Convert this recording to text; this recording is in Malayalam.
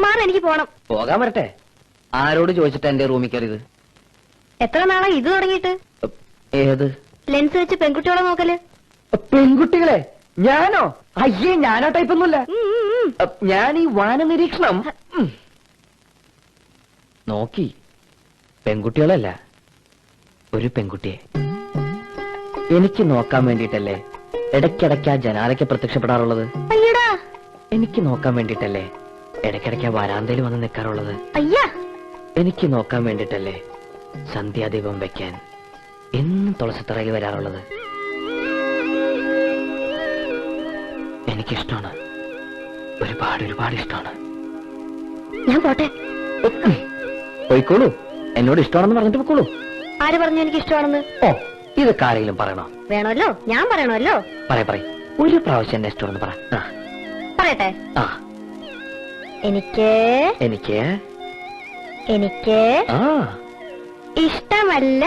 മാറി എനിക്ക് പോണം. പോകാൻ വരട്ടെ. ആരോട് ചോദിച്ചിട്ടാ എന്റെ റൂമിൽ കയറിയത്? എത്ര നാളാ ഇത് തുടങ്ങിയിട്ട്? ഏത് ലെൻസ് വെച്ച് പെൺകുട്ടികളെ നോക്കല്? പെൺകുട്ടികളെ? ഞാനോ? അയ്യേ, ഞാനാ ടൈപ്പൊന്നുമില്ല. ഞാൻ ഈ വാന നിരീക്ഷണം നോക്കി. പെൺകുട്ടികളല്ല, ഒരു പെൺകുട്ടിയെ എനിക്ക് നോക്കാൻ വേണ്ടിട്ടല്ലേ ഇടയ്ക്കിടയ്ക്ക് ആ ജനാലയ്ക്ക് പ്രത്യക്ഷപ്പെടാറുള്ളത്. അയ്യടാ, എനിക്ക് നോക്കാൻ വേണ്ടിട്ടല്ലേ ഇടയ്ക്കിടയ്ക്ക് ആ വരാന്തയിൽ വന്ന് നിൽക്കാറുള്ളത്. അയ്യാ, എനിക്ക് നോക്കാൻ വേണ്ടിട്ടല്ലേ സന്ധ്യാദീപം വെക്കാൻ എന്നും തുളസിത്തറയിൽ വരാറുള്ളത്. എനിക്കിഷ്ടമാണ്, ഒരുപാട് ഒരുപാട് ഇഷ്ടമാണ്. ഞാൻ പോട്ടെ. പോയിക്കോളൂ, എന്നോട് ഇഷ്ടമാണെന്ന് പറഞ്ഞിട്ട് പോയിക്കോളൂ. ആര് പറഞ്ഞു എനിക്ക് ഇഷ്ടമാണെന്ന്? ഓ, ഇതൊക്കെ ആരെങ്കിലും പറയണോ? വേണമല്ലോ, ഞാൻ പറയണമല്ലോ. പറയ ഒരു പ്രാവശ്യം എന്നെ ഇഷ്ടമാണെന്ന് പറ. പറയട്ടെ. ആ, എനിക്ക് എനിക്ക് എനിക്ക് ആ ഇഷ്ടമല്ല.